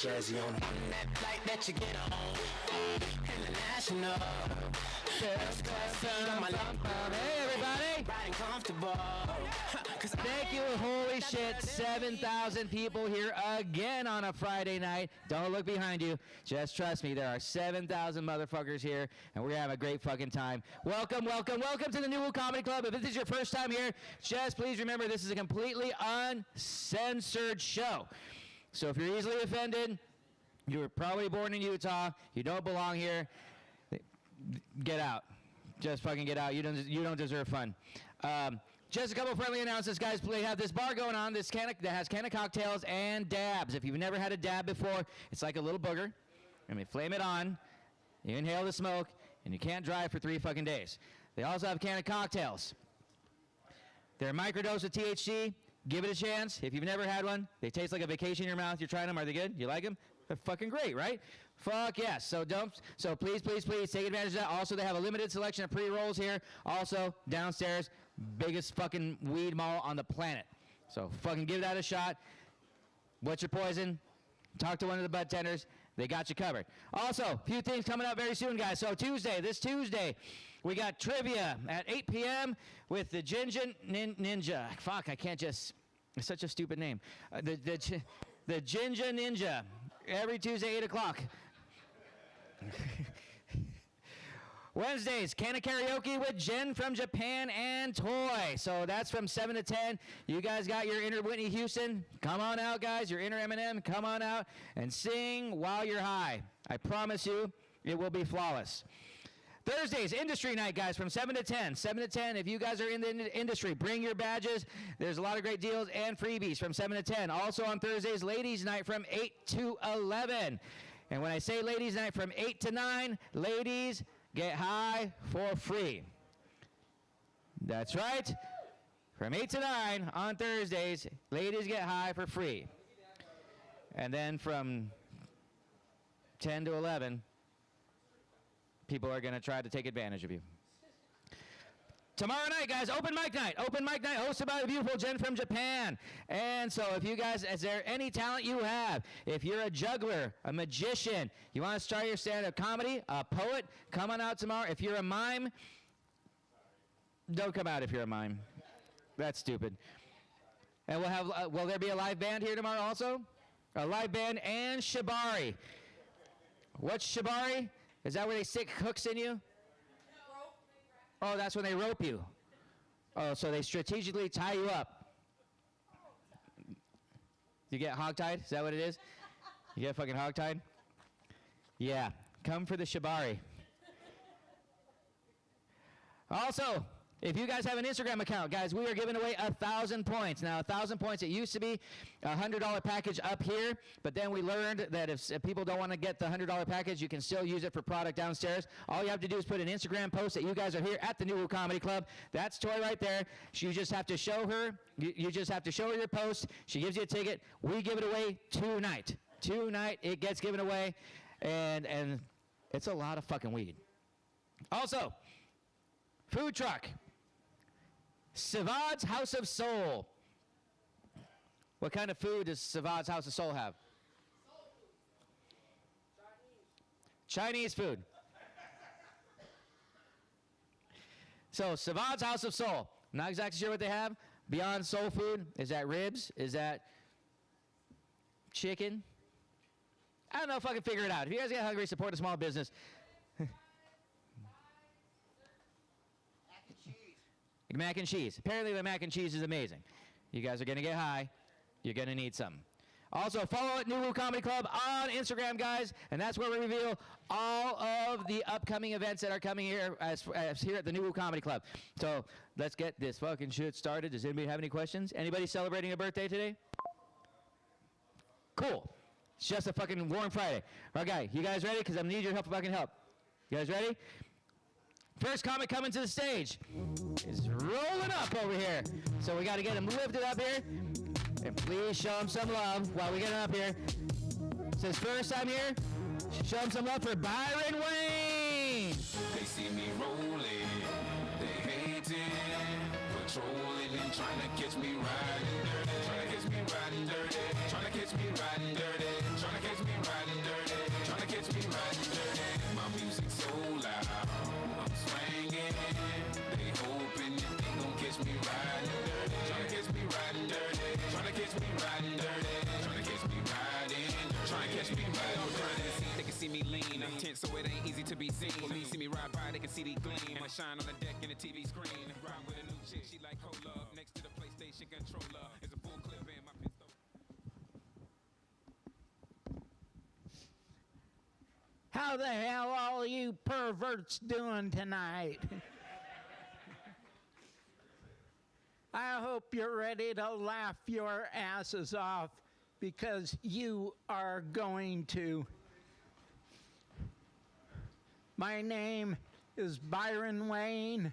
Jazzy on that flight that you get on. International. Hey, everybody. Riding comfortable. Thank you. Holy shit. 7,000 people here again on a Friday night. Don't look behind you. Just trust me. There are 7,000 motherfuckers here, and we're going to have a great fucking time. Welcome, welcome, welcome to the NuWu Comedy Club. If this is your first time here, just please remember this is a completely uncensored show. So if you're easily offended, you were probably born in Utah, you don't belong here, get out. Just fucking get out. You don't deserve fun. Just a couple friendly announcements, guys. We have this bar going on that has can of cocktails and dabs. If you've never had a dab before, it's like a little booger. Flame it on, you inhale the smoke, and you can't drive for 3 fucking days. They also have can of cocktails. They're a microdose of THC. Give it a chance. If you've never had one, they taste like a vacation in your mouth. You're trying them. Are they good? You like them? They're fucking great, right? Fuck yes. So please, please, please take advantage of that. Also, they have a limited selection of pre-rolls here. Also, downstairs, biggest fucking weed mall on the planet. So fucking give that a shot. What's your poison? Talk to one of the bud tenders. They got you covered. Also, a few things coming up very soon, guys. So this Tuesday, we got trivia at 8 p.m. with the Ginger Ninja. Fuck, I can't just... It's such a stupid name. The Ginger Ninja. Every Tuesday, 8 o'clock. Wednesdays, can of karaoke with Jen from Japan and Toy. So that's from 7 to 10. You guys got your inner Whitney Houston? Come on out, guys. Your inner Eminem? Come on out and sing while you're high. I promise you, it will be flawless. Thursdays, industry night, guys, from 7 to 10. 7 to 10, if you guys are in the industry, bring your badges. There's a lot of great deals and freebies from 7 to 10. Also on Thursdays, ladies' night from 8 to 11. And when I say ladies' night from 8 to 9, ladies get high for free. That's right. From 8 to 9 on Thursdays, ladies get high for free. And then from 10 to 11, people are going to try to take advantage of you. Tomorrow night, guys, open mic night. Open mic night hosted by the beautiful Jen from Japan. And so if you guys, is there any talent you have? If you're a juggler, a magician, you want to start your stand-up comedy, a poet, come on out tomorrow. If you're a mime, don't come out if you're a mime. That's stupid. And we'll have, will there be a live band here tomorrow also? A live band and shibari. What's shibari? Is that where they stick hooks in you? Oh, that's when they rope you. Oh, so they strategically tie you up. You get hogtied? Is that what it is? You get fucking hogtied? Yeah. Come for the shibari. Also, if you guys have an Instagram account, guys, we are giving away 1,000 points. Now, 1,000 points, it used to be a $100 package up here, but then we learned that if people don't want to get the $100 package, you can still use it for product downstairs. All you have to do is put an Instagram post that you guys are here at the NuWu Comedy Club. That's Toy right there. You just have to show her. You just have to show her your post. She gives you a ticket. We give it away tonight. Tonight, it gets given away, and it's a lot of fucking weed. Also, food truck. Savad's House of Soul. What kind of food does Savad's House of Soul have? Soul food. Chinese food. So Savad's House of Soul. I'm not exactly sure what they have. Beyond soul food, is that ribs? Is that chicken? I don't know if I can figure it out. If you guys get hungry, support a small business. Mac and cheese. Apparently the mac and cheese is amazing. You guys are going to get high. You're going to need some. Also, follow at NuWu Comedy Club on Instagram, guys, and that's where we reveal all of the upcoming events that are coming here as here at the NuWu Comedy Club. So let's get this fucking shit started. Does anybody have any questions? Anybody celebrating a birthday today? Cool. It's just a fucking warm Friday. Okay, you guys ready? Because I'm going to need your fucking help. You guys ready? First comic coming to the stage is rolling up over here. So we got to get him lifted up here. And please show him some love while we get him up here. It's his first time here. Show him some love for Byron Wayne. They see me rolling, they hating, patrolling and trying to catch me riding dirty, trying to catch me riding dirty, trying to catch me riding dirty, trying to catch me seen. When me see me ride by, they can see the gleam. I shine on the deck in the TV screen. Ride with a new chick, she like cola. Next to the PlayStation controller is a full clip in my pistol. How the hell all you perverts doing tonight? I hope you're ready to laugh your asses off, because you are going to. My name is Byron Wayne.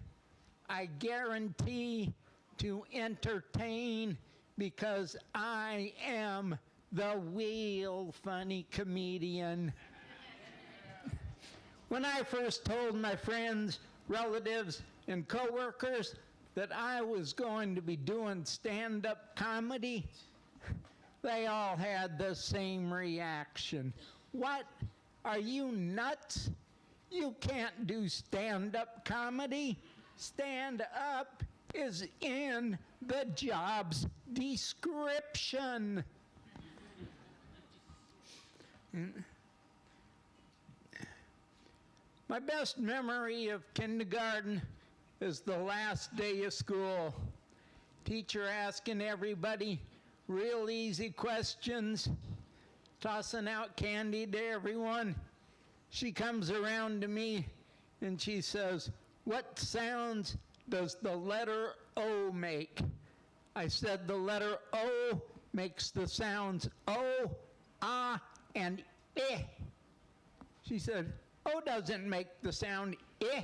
I guarantee to entertain because I am the real funny comedian. When I first told my friends, relatives, and coworkers that I was going to be doing stand-up comedy, they all had the same reaction. What? Are you nuts? You can't do stand-up comedy. Stand-up is in the job's description. My best memory of kindergarten is the last day of school. Teacher asking everybody real easy questions, tossing out candy to everyone. She comes around to me and she says, "What sounds does the letter O make?" I said, "The letter O makes the sounds O, ah, and eh." She said, "O doesn't make the sound eh."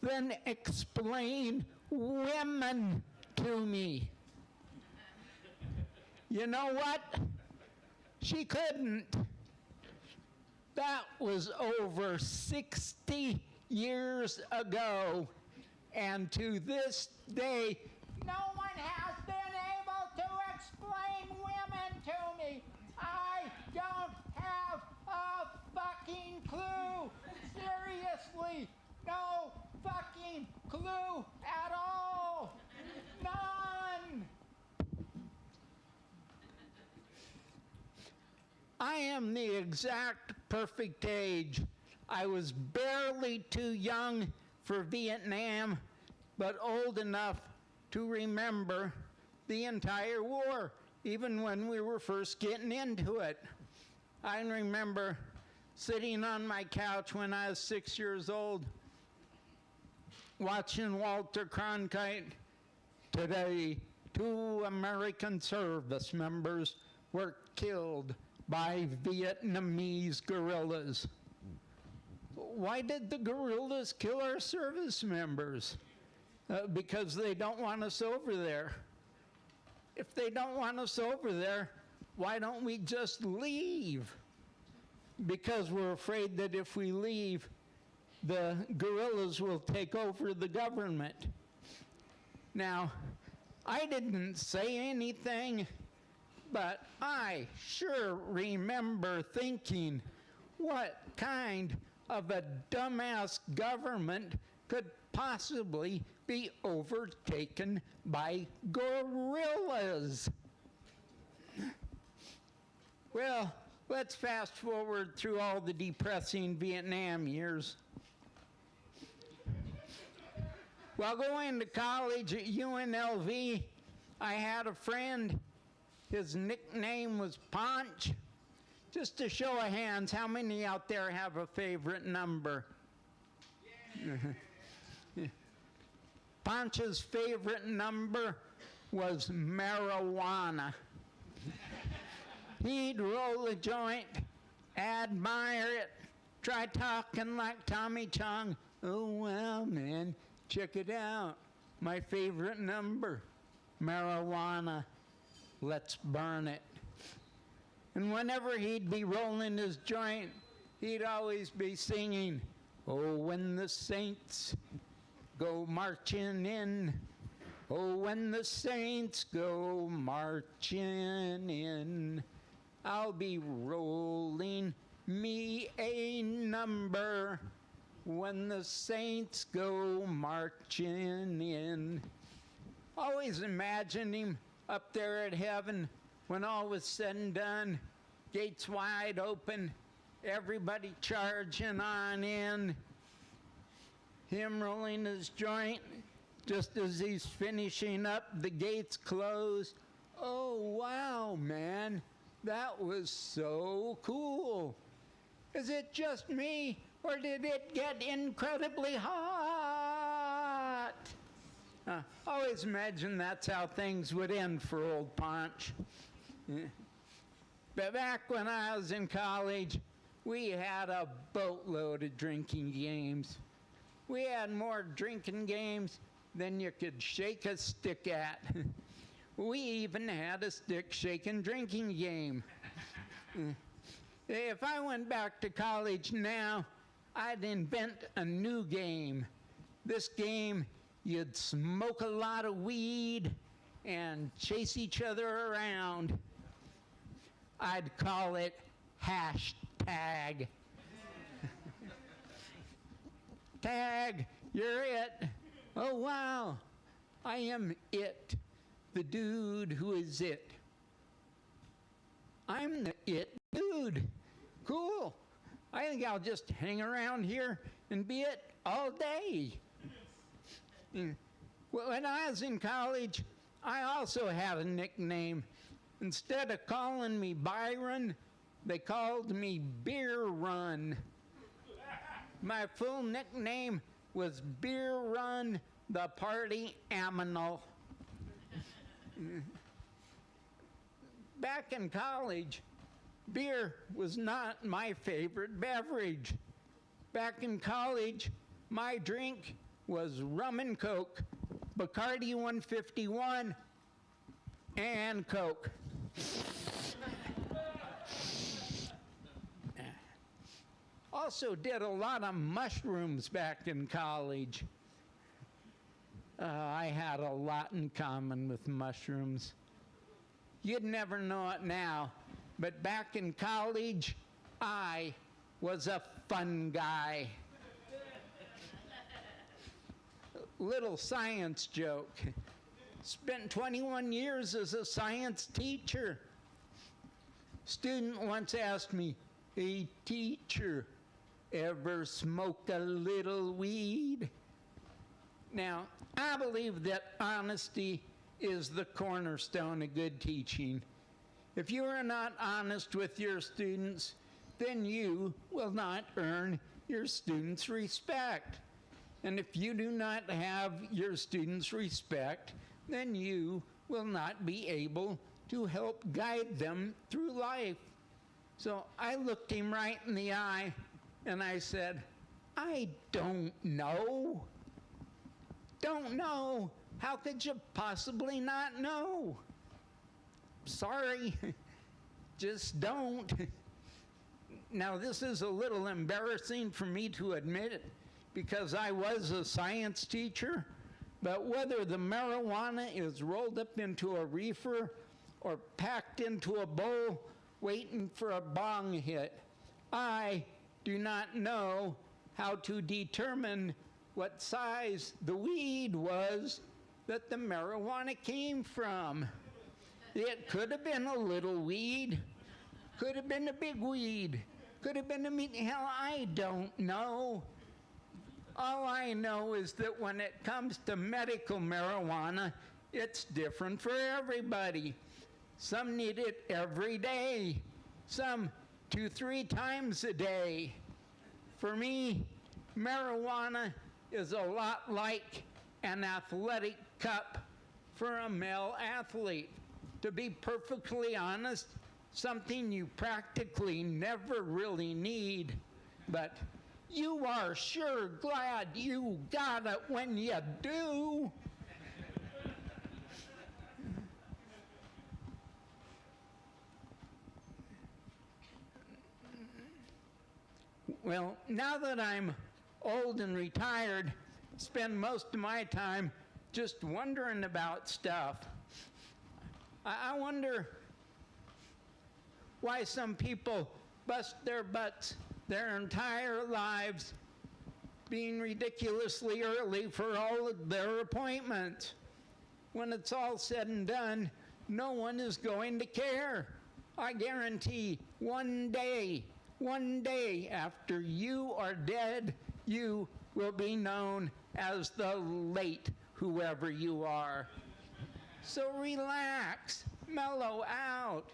Then explain women to me. You know what? She couldn't. That was over 60 years ago. And to this day, no one has been able to explain women to me. I don't have a fucking clue. Seriously, no fucking clue at all. None. I am the exact perfect age. I was barely too young for Vietnam, but old enough to remember the entire war, even when we were first getting into it. I remember sitting on my couch when I was 6 years old, watching Walter Cronkite. Today, 2 American service members were killed by Vietnamese guerrillas. Why did the guerrillas kill our service members? Because they don't want us over there. If they don't want us over there, why don't we just leave? Because we're afraid that if we leave, the guerrillas will take over the government. Now, I didn't say anything, but I sure remember thinking, what kind of a dumbass government could possibly be overtaken by gorillas? Well, let's fast forward through all the depressing Vietnam years. While going to college at UNLV, I had a friend. His nickname was Ponch. Just a show of hands, how many out there have a favorite number? Yeah. Ponch's favorite number was marijuana. He'd roll a joint, admire it, try talking like Tommy Chong. "Oh, well, man, check it out. My favorite number, marijuana. Let's burn it." And whenever he'd be rolling his joint, he'd always be singing, "Oh, when the saints go marching in. Oh, when the saints go marching in, I'll be rolling me a number when the saints go marching in." Always imagine him up there at heaven when all was said and done, gates wide open, everybody charging on in, him rolling his joint. Just as he's finishing up, the gates close. Oh, wow, man. That was so cool. Is it just me, or did it get incredibly hot? Always imagine that's how things would end for old Ponch. But back when I was in college, we had a boatload of drinking games. We had more drinking games than you could shake a stick at. We even had a stick-shaking drinking game. If I went back to college now, I'd invent a new game. This game, you'd smoke a lot of weed and chase each other around. I'd call it hashtag. Tag, you're it. Oh, wow. I am it, the dude who is it. I'm the it dude. Cool. I think I'll just hang around here and be it all day. Well, when I was in college, I also had a nickname. Instead of calling me Byron, they called me Beer Run. My full nickname was Beer Run the Party Aminal. Back in college, beer was not my favorite beverage. Back in college, my drink was rum and Coke, Bacardi 151, and Coke. Also did a lot of mushrooms back in college. I had a lot in common with mushrooms. You'd never know it now, but back in college, I was a fun guy. Little science joke. Spent 21 years as a science teacher. Student once asked me, "Hey, teacher, ever smoke a little weed?" Now, I believe that honesty is the cornerstone of good teaching. If you are not honest with your students, then you will not earn your students' respect. And if you do not have your students' respect, then you will not be able to help guide them through life. So I looked him right in the eye and I said, "I don't know." Don't know? How could you possibly not know? Sorry, just don't. Now, this is a little embarrassing for me to admit because I was a science teacher, but whether the marijuana is rolled up into a reefer or packed into a bowl waiting for a bong hit, I do not know how to determine what size the weed was that the marijuana came from. It could have been a little weed, could have been a big weed, could have been a hell, I don't know. All I know is that when it comes to medical marijuana, it's different for everybody. Some need it every day, some 2-3 times a day. For me, marijuana is a lot like an athletic cup for a male athlete. To be perfectly honest, something you practically never really need, but you are sure glad you got it when you do. Well, now that I'm old and retired, spend most of my time just wondering about stuff. I wonder why some people bust their butts their entire lives being ridiculously early for all of their appointments. When it's all said and done, no one is going to care. I guarantee one day One day after you are dead, you will be known as the late whoever you are. So relax, mellow out,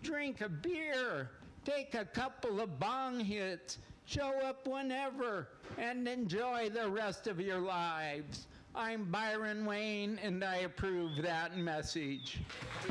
drink a beer, take a couple of bong hits, show up whenever, and enjoy the rest of your lives. I'm Byron Wayne, and I approve that message.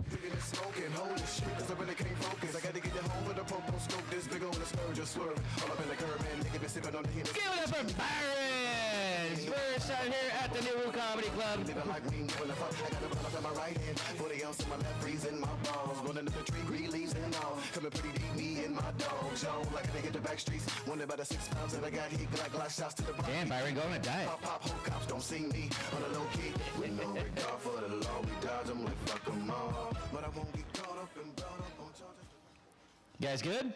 Digging and smoking, holy shit, 'cause I really can't focus. I gotta get you home with a popo scope, this big on the scourge, just swerve. All up in the curb, man, nigga been sipping on the Hennessy. Give it up for Byron! First out here at the NuWu Comedy Club. Living like we know the fuck. I got a blunt up in my right hand, 40 ounce in my left, freezing my balls. Running up the tree, green leaves and all. Coming pretty deep, me and my dogs, yo. Like a nigga the back streets. Wonder about the 6 pounds that I got here, like shots to the body. Damn, Byron, go on a diet. Pop, whole cops don't see me on the low key. With no regard for the law, we dodge them like fuck them all. But I won't get caught up and brought up on charges. You guys good?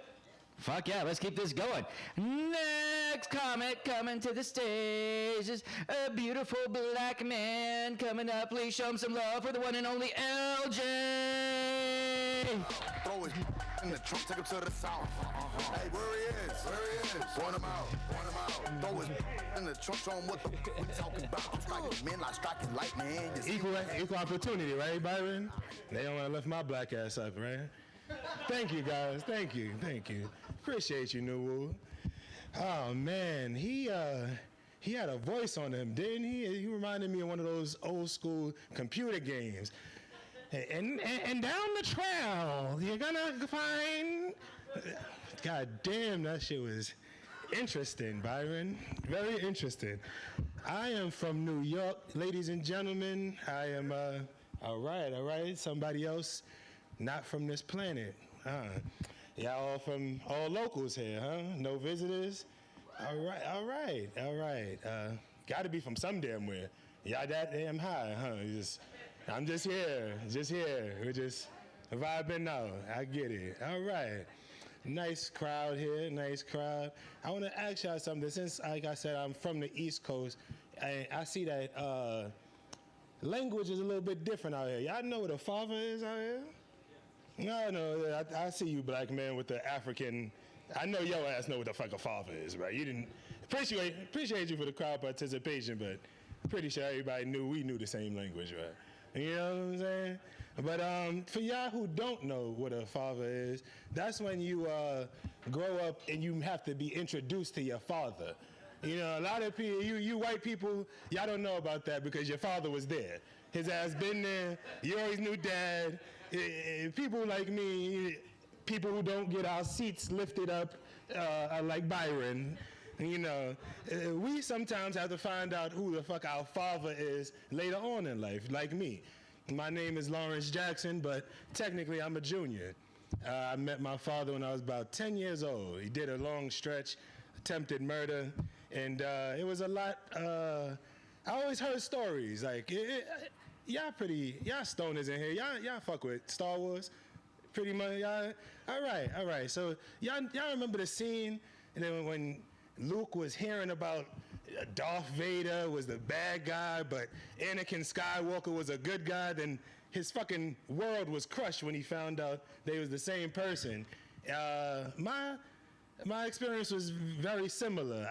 Fuck yeah, let's keep this going. Next comic coming to the stage is a beautiful black man coming up. Please show him some love for the one and only LJ. Throw his in the trunk, take him to the south. Hey, where he is? Point him out. Throw his in the trunk, show him what the we talking about. I'm striking men like striking lightning. Equal opportunity, right, Byron? They don't want to lift my black ass up, right? Thank you, guys. Thank you. Appreciate you, NuWu. Oh man, he had a voice on him, didn't he? He reminded me of one of those old school computer games. And down the trail, you're gonna find. God damn, that shit was interesting, Byron. Very interesting. I am from New York, ladies and gentlemen. I am all right. Somebody else, not from this planet. Y'all all locals here, huh? No visitors? All right. Gotta be from some damn where. Y'all that damn high, huh? I'm just here. We're just vibing out. I get it. All right. Nice crowd here, I want to ask y'all something. Since, like I said, I'm from the East Coast, I see that language is a little bit different out here. Y'all know what a father is out here? No, I see you, black man, with the African. I know your ass know what the fuck a father is, right? You didn't appreciate you for the crowd participation, but pretty sure everybody we knew the same language, right? You know what I'm saying? But for y'all who don't know what a father is, that's when you grow up and you have to be introduced to your father. You know, a lot of people, you white people, y'all don't know about that because your father was there. His ass been there. You always knew dad. People like me, people who don't get our seats lifted up like Byron, you know, we sometimes have to find out who the fuck our father is later on in life, like me. My name is Lawrence Jackson, but technically I'm a junior. I met my father when I was about 10 years old. He did a long stretch, attempted murder, and it was a lot. I always heard stories like, y'all stoners in here. Y'all fuck with Star Wars, pretty much. Y'all, all right. So y'all remember the scene, and then when Luke was hearing about Darth Vader was the bad guy, but Anakin Skywalker was a good guy, then his fucking world was crushed when he found out they was the same person. My experience was very similar.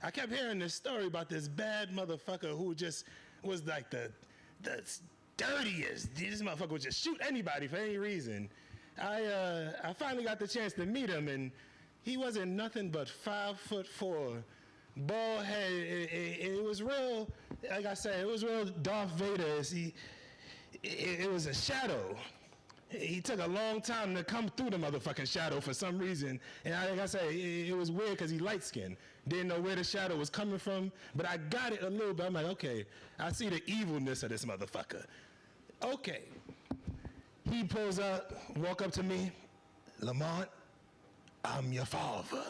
I kept hearing this story about this bad motherfucker who just was like the dirtiest. This motherfucker would just shoot anybody for any reason. I finally got the chance to meet him, and he wasn't nothing but 5'4", bald head. It was real, like I said, it was real Darth Vader. It was a shadow. He took a long time to come through the motherfucking shadow for some reason. And like I said, it was weird because he light-skinned. Didn't know where the shadow was coming from, but I got it a little bit. I'm like, okay, I see the evilness of this motherfucker. Okay. He pulls up, walk up to me. Lamont, I'm your father.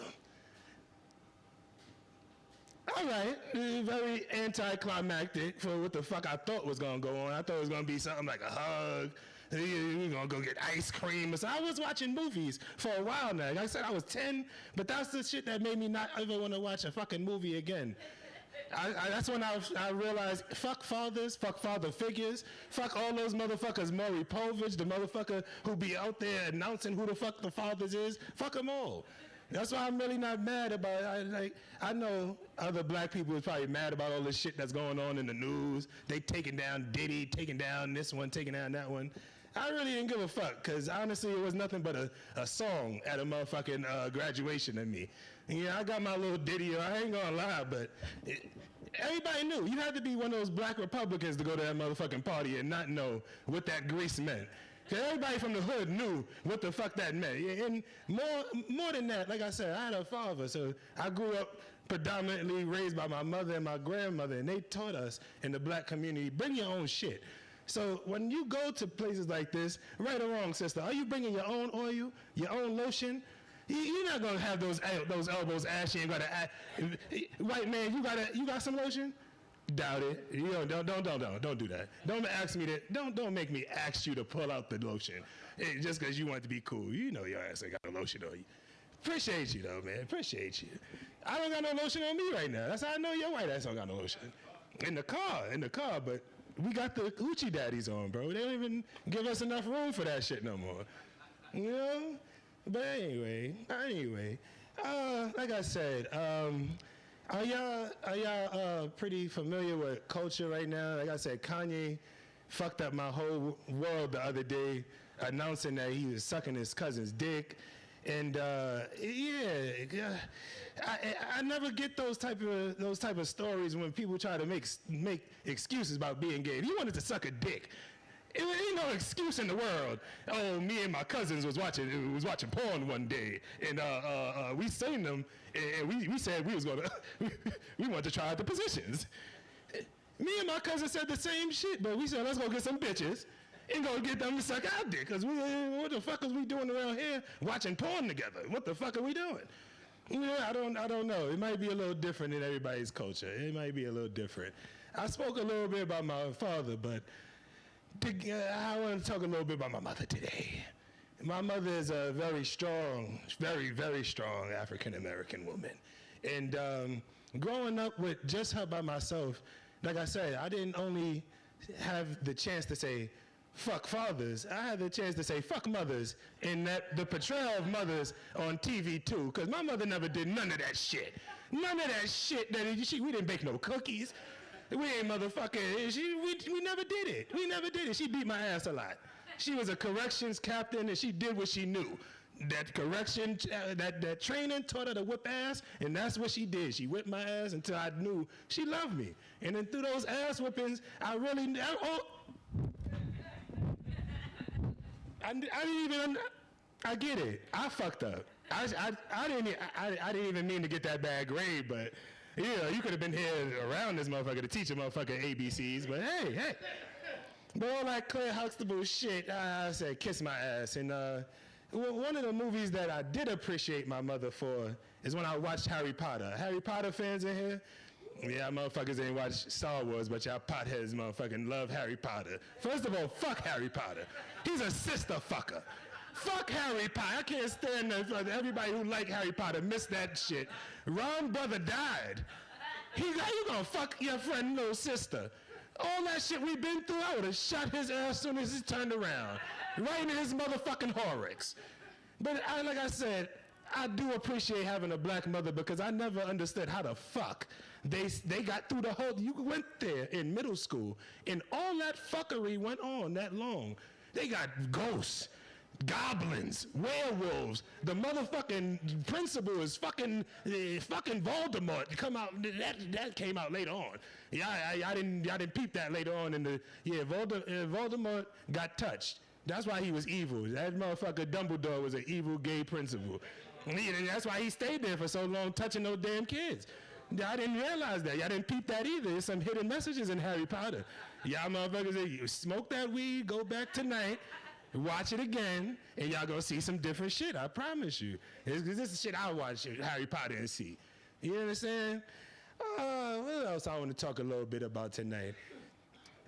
All right, very anticlimactic for what the fuck I thought was gonna go on. I thought it was gonna be something like a hug. We're gonna go get ice cream or something. I was watching movies for a while now. Like I said, I was 10, but that's the shit that made me not ever want to watch a fucking movie again. That's when I realized, fuck fathers, fuck father figures, fuck all those motherfuckers, Maury Povich, the motherfucker who be out there announcing who the fuck the fathers is, fuck them all. That's why I'm really not mad about it. I know other black people is probably mad about all this shit that's going on in the news. They taking down Diddy, taking down this one, taking down that one. I really didn't give a fuck, because honestly, it was nothing but a song at a motherfucking graduation of me. Yeah, I got my little Diddy, I ain't gonna lie, but everybody knew. You had to be one of those black Republicans to go to that motherfucking party and not know what that grease meant. Because everybody from the hood knew what the fuck that meant. And more than that, like I said, I had a father, so I grew up predominantly raised by my mother and my grandmother, and they taught us in the black community, bring your own shit. So when you go to places like this, right or wrong, sister, are you bringing your own oil, your own lotion? You're not gonna have those elbows ashy and white man, you got some lotion? Doubt it. You know, don't do that. Don't ask me that. Don't make me ask you to pull out the lotion just because you want to be cool. You know your ass ain't got no lotion on you. Appreciate you though, man. Appreciate you. I don't got no lotion on me right now. That's how I know your white ass don't got no lotion. In the car, but we got the hoochie daddies on, bro. They don't even give us enough room for that shit no more. You know? But anyway, like I said, are y'all pretty familiar with culture right now? Like I said, Kanye fucked up my whole world the other day, announcing that he was sucking his cousin's dick. And I never get those type of stories when people try to make excuses about being gay. If he wanted to suck a dick, it ain't no excuse in the world. Oh, me and my cousins was watching porn one day, and we seen them, and we said we was gonna we wanted to try out the positions. Me and my cousin said the same shit, but we said let's go get some bitches and go get them to suck our dick, cause what the fuck is we doing around here watching porn together? What the fuck are we doing? You know, I don't know. It might be a little different in everybody's culture. It might be a little different. I spoke a little bit about my father, but I want to talk a little bit about my mother today. My mother is a very strong, very, very strong African-American woman. And growing up with just her by myself, like I said, I didn't only have the chance to say, fuck fathers, I had the chance to say, fuck mothers, in the portrayal of mothers on TV too, because my mother never did none of that shit. None of that shit, we didn't bake no cookies. We ain't motherfucking, we never did it. We never did it. She beat my ass a lot. She was a corrections captain and she did what she knew. That correction, that training taught her to whip ass, and that's what she did. She whipped my ass until I knew she loved me. And then through those ass whippings, I get it. I fucked up. I didn't even mean to get that bad grade, but yeah, you could have been here around this motherfucker to teach a motherfucker ABCs, but hey. But all that Claire Huxtable shit, I said kiss my ass. And one of the movies that I did appreciate my mother for is when I watched Harry Potter. Harry Potter fans in here? Yeah, motherfuckers ain't watch Star Wars, but y'all potheads motherfucking love Harry Potter. First of all, fuck Harry Potter. He's a sister fucker. Fuck Harry Potter. I can't stand everybody who like Harry Potter missed that shit. Ron's brother died. You gonna fuck your friend little sister. All that shit we've been through, I would have shot his ass as soon as he turned around. Right in his motherfucking Horrocks. But like I said, I do appreciate having a black mother because I never understood how the fuck they got through the whole, you went there in middle school and all that fuckery went on that long. They got ghosts, goblins, werewolves. The motherfucking principal is fucking Voldemort. That came out later on. Yeah, I didn't peep that later on Voldemort got touched. That's why he was evil. That motherfucker Dumbledore was an evil gay principal. And that's why he stayed there for so long touching those damn kids. I didn't realize that. Y'all didn't peep that either. There's some hidden messages in Harry Potter. Y'all motherfuckers say, smoke that weed, go back tonight, watch it again, and y'all gonna see some different shit. I promise you. This is shit I watch Harry Potter and see. You understand? What else I want to talk a little bit about tonight?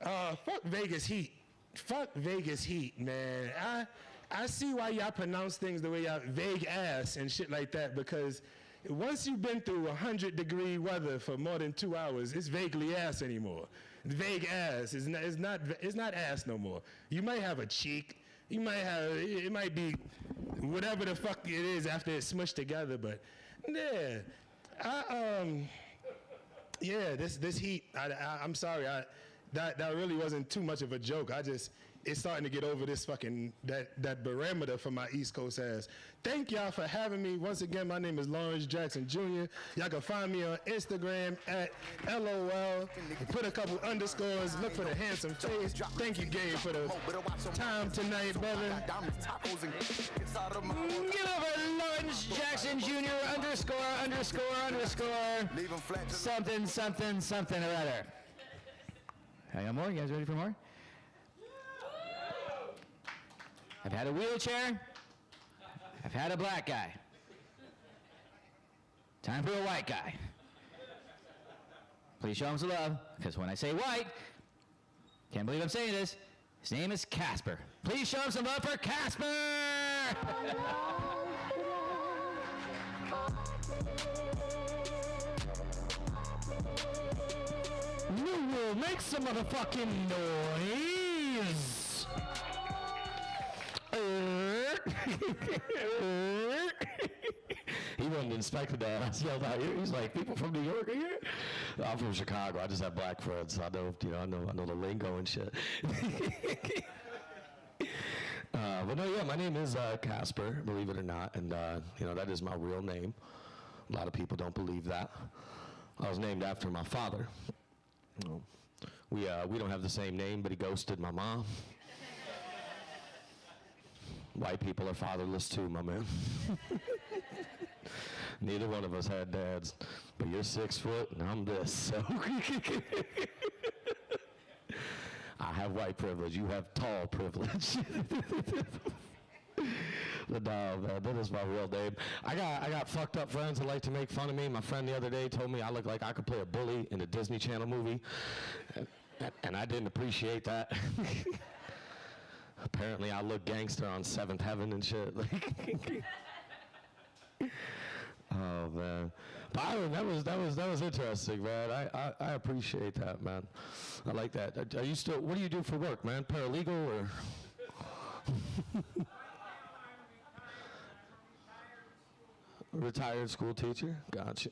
Fuck Vegas Heat. Fuck Vegas Heat, man. I see why y'all pronounce things the way y'all vague ass and shit like that, because once you've been through 100-degree weather for more than 2 hours, it's vaguely ass anymore. Vague ass is not ass no more. You might have a cheek, you might have, it might be whatever the fuck it is after it's smushed together, but yeah. Yeah, this heat, I'm sorry, that really wasn't too much of a joke. It's starting to get over this fucking, that barometer for my East Coast ass. Thank y'all for having me. Once again, my name is Lawrence Jackson Jr. Y'all can find me on Instagram at LOL. Put a couple underscores, look for the handsome face. Thank you, Gabe, for the time tonight, brother. Get over Lawrence Jackson Jr. _ something or other. I got more? You guys ready for more? I've had a wheelchair. I've had a black guy. Time for a white guy. Please show him some love, because when I say white, can't believe I'm saying this, his name is Casper. Please show him some love for Casper! NuWu, make some motherfucking noise! He went and inspected that. I yelled out here. He's like, "People from New York are here." I'm from Chicago. I just have black friends. I know, I know the lingo and shit. But no, yeah, my name is Casper, believe it or not, and that is my real name. A lot of people don't believe that. I was named after my father. We don't have the same name, but he ghosted my mom. White people are fatherless too, my man. Neither one of us had dads, but you're 6 foot and I'm this, so. I have white privilege, you have tall privilege. But no, man, that is my real name. I got fucked up friends that like to make fun of me. My friend the other day told me I look like I could play a bully in a Disney Channel movie, and I didn't appreciate that. Apparently, I look gangster on Seventh Heaven and shit. Oh man, Byron, that was interesting, man. I appreciate that, man. I like that. Are you still? What do you do for work, man? Paralegal or? Retired school teacher. Gotcha.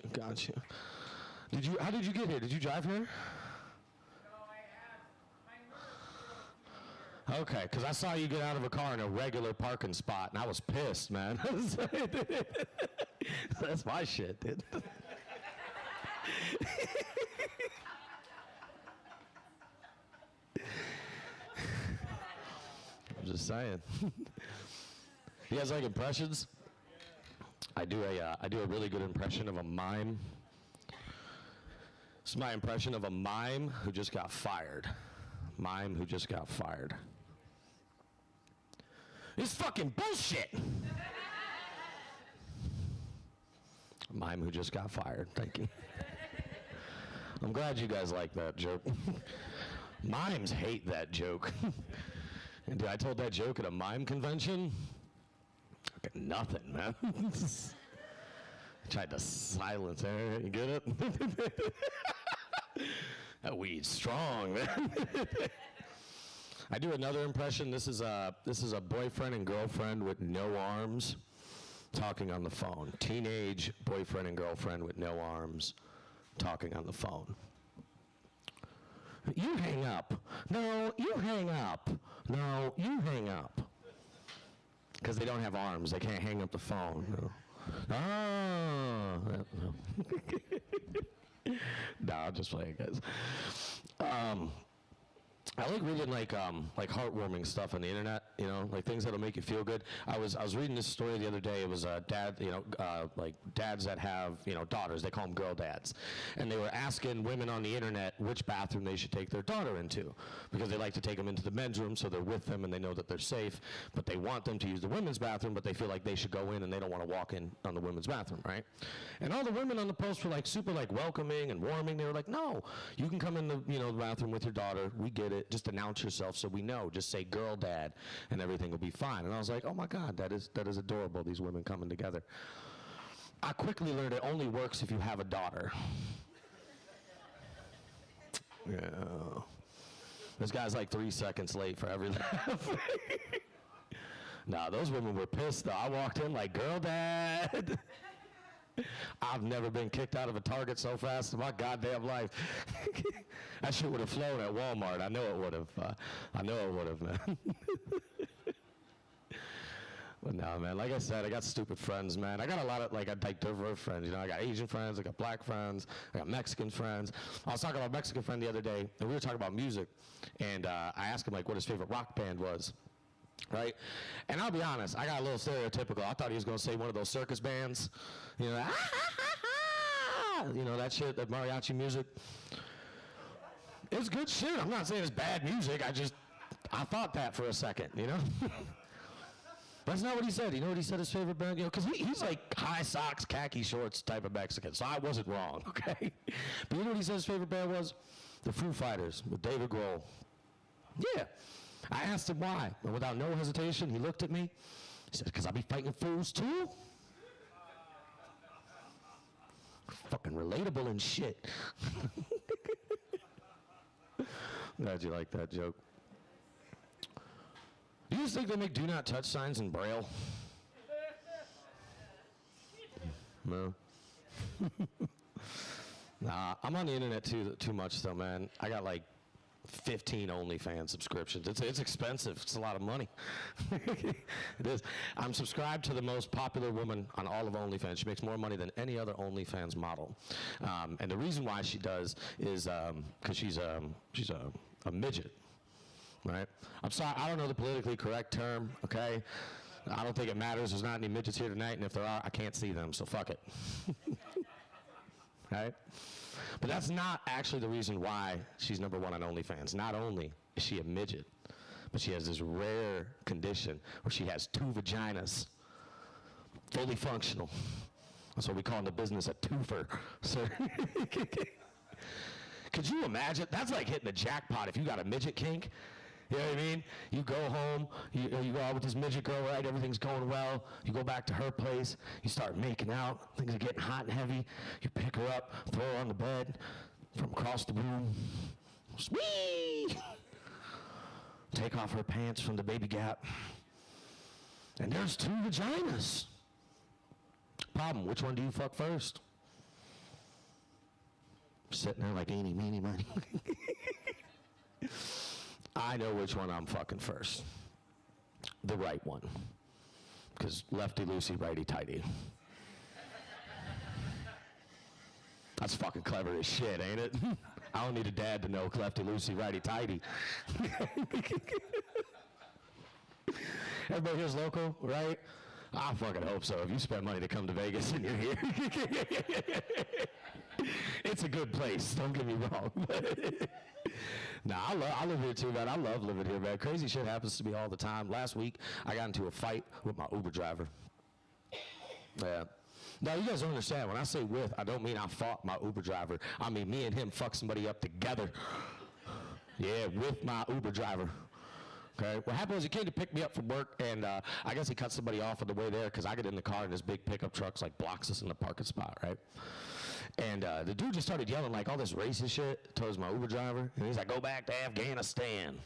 How did you get here? Did you drive here? Okay, because I saw you get out of a car in a regular parking spot, and I was pissed, man. That's my shit, dude. I'm just saying. You guys like impressions? I do a really good impression of a mime. It's my impression of a mime who just got fired. Mime who just got fired. It's fucking bullshit. Mime who just got fired. Thank you. I'm glad you guys like that joke. Mimes hate that joke. And dude, I told that joke at a mime convention. Fucking nothing, man. I tried to silence her. You get it? That weed's strong, man. I do another impression. This is a boyfriend and girlfriend with no arms talking on the phone. Teenage boyfriend and girlfriend with no arms talking on the phone. You hang up. No, you hang up. No, you hang up. Because they don't have arms. They can't hang up the phone. No. Oh. No, I'm just playing, guys. I like reading like heartwarming stuff on the internet, like things that'll make you feel good. I was reading this story the other day. It was a dad, like dads that have, daughters. They call them girl dads. And they were asking women on the internet which bathroom they should take their daughter into, because they like to take them into the men's room so they're with them and they know that they're safe, but they want them to use the women's bathroom, but they feel like they should go in and they don't want to walk in on the women's bathroom, right? And all the women on the post were like super like welcoming and warming. They were like, no, you can come in the the bathroom with your daughter. We get it. Just announce yourself so we know. Just say girl dad and everything will be fine. And I was like, oh my God, that is adorable, these women coming together. I quickly learned it only works if you have a daughter. Yeah. This guy's like 3 seconds late for every laugh. Nah, those women were pissed, though. I walked in like, girl, dad. I've never been kicked out of a Target so fast in my goddamn life. That shit would have flown at Walmart. I know it would have. I know it would have, man. But no, man, like I said, I got stupid friends, man. I got a lot of, like diverse friends, you know. I got Asian friends, I got black friends, I got Mexican friends. I was talking about a Mexican friend the other day, and we were talking about music, and I asked him, like, what his favorite rock band was, right? And I'll be honest, I got a little stereotypical. I thought he was going to say one of those circus bands, you know, you know, that shit, that mariachi music. It's good shit. I'm not saying it's bad music. I thought that for a second, you know? That's not what he said. You know what he said his favorite band? You know, because he's like high socks, khaki shorts type of Mexican. So I wasn't wrong, okay? But you know what he said his favorite band was? The Foo Fighters with David Grohl. Yeah. I asked him why. And without no hesitation, he looked at me. He said, because I be fighting fools too. Fucking relatable and shit. Glad you like that joke. Do you think they make do not touch signs in Braille? No. Nah, I'm on the internet too much though, man. I got like 15 OnlyFans subscriptions. It's expensive. It's a lot of money. It is. I'm subscribed to the most popular woman on all of OnlyFans. She makes more money than any other OnlyFans model. And the reason why she does is because she's a midget. Right? I'm sorry, I don't know the politically correct term, okay? I don't think it matters. There's not any midgets here tonight, and if there are, I can't see them, so fuck it. Right? But that's not actually the reason why she's #1 on OnlyFans. Not only is she a midget, but she has this rare condition where she has 2 vaginas, fully functional. That's what we call in the business a twofer. So could you imagine? That's like hitting the jackpot if you got a midget kink. You know what I mean? You go home, you go out with this midget girl, right? Everything's going well. You go back to her place. You start making out. Things are getting hot and heavy. You pick her up, throw her on the bed from across the room. Whee! Take off her pants from the baby gap. And there's 2 vaginas. Problem, which one do you fuck first? Sitting there like eeny, meeny, miny. I know which one I'm fucking first. The right one. Because lefty loosey, righty tighty. That's fucking clever as shit, ain't it? I don't need a dad to know lefty loosey, righty tighty. Everybody here's local, right? I fucking hope so. If you spend money to come to Vegas and you're here, it's a good place. Don't get me wrong. Nah, I live here too, man. I love living here, man. Crazy shit happens to me all the time. Last week, I got into a fight with my Uber driver. Yeah. Now, you guys don't understand. When I say with, I don't mean I fought my Uber driver. I mean me and him fucked somebody up together. Yeah, with my Uber driver. Okay. What happened was he came to pick me up from work, and I guess he cut somebody off on the way there because I get in the car and this big pickup truck's like blocks us in the parking spot, right? And the dude just started yelling like all this racist shit towards my Uber driver. And he's like, go back to Afghanistan.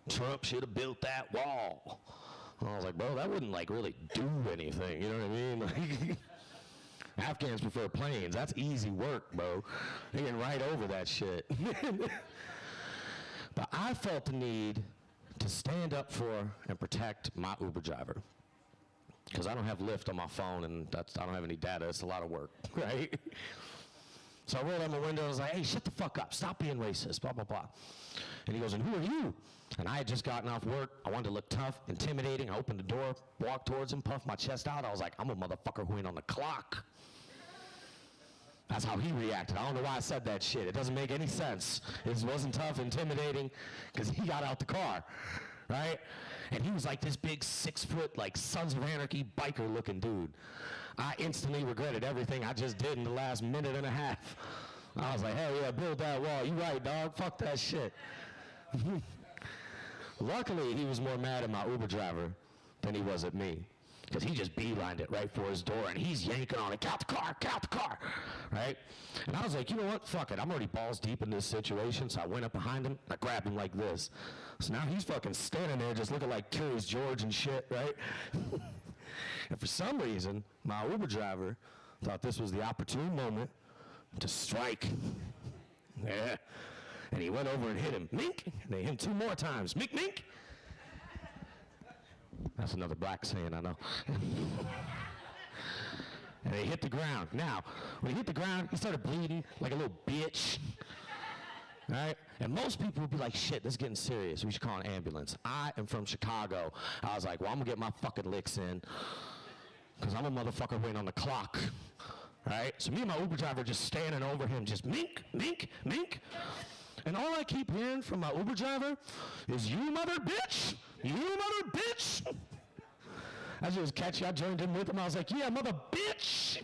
Trump should have built that wall. And I was like, bro, that wouldn't like really do anything. You know what I mean? Like, Afghans prefer planes. That's easy work, bro. They get right over that shit. But I felt the need to stand up for and protect my Uber driver. Because I don't have Lyft on my phone, and I don't have any data. It's a lot of work, right? So I rolled out my window and I was like, hey, shut the fuck up. Stop being racist, blah, blah, blah. And he goes, and who are you? And I had just gotten off work. I wanted to look tough, intimidating. I opened the door, walked towards him, puffed my chest out. I was like, I'm a motherfucker who ain't on the clock. That's how he reacted. I don't know why I said that shit. It doesn't make any sense. It wasn't tough, intimidating, because he got out the car, right? And he was like this big 6-foot, like Sons of Anarchy biker looking dude. I instantly regretted everything I just did in the last minute and a half. I was like, hell yeah, build that wall. You right, dog. Fuck that shit. Luckily, he was more mad at my Uber driver than he was at me. because he just beelined it right for his door, and he's yanking on it, get out the car, right? And I was like, you know what, fuck it, I'm already balls deep in this situation, so I went up behind him, and I grabbed him like this. So now he's fucking standing there just looking like Curious George and shit, right? And for some reason, my Uber driver thought this was the opportune moment to strike. Yeah. And he went over and hit him. Mink! And they hit him 2 more times. Mink, mink! That's another black saying, I know. And he hit the ground. Now, when he hit the ground, he started bleeding like a little bitch. All right? And most people would be like, shit, this is getting serious. We should call an ambulance. I am from Chicago. I was like, well, I'm going to get my fucking licks in because I'm a motherfucker waiting on the clock. All right? So me and my Uber driver just standing over him, just mink, mink, mink. And all I keep hearing from my Uber driver is, you mother bitch! You mother bitch! As he was catchy, I joined in with him. I was like, yeah, mother bitch!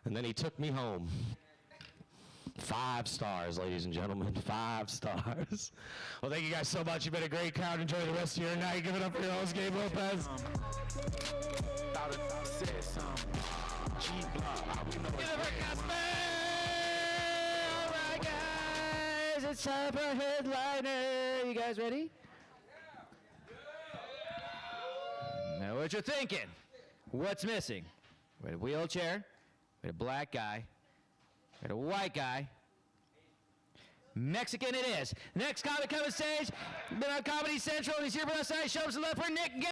And then he took me home. 5 stars, ladies and gentlemen. 5 stars. Well, thank you guys so much. You've been a great crowd. Enjoy the rest of your night. Give it up for your host, Gabe Lopez. All right, guys, it's time for headliner. You guys ready? Now, what you're thinking? What's missing? We had a wheelchair. We had a black guy. We had a white guy. Mexican it is. Next comic coming stage. Been on Comedy Central. He's here for us tonight. Show us the left for Nick Guerra.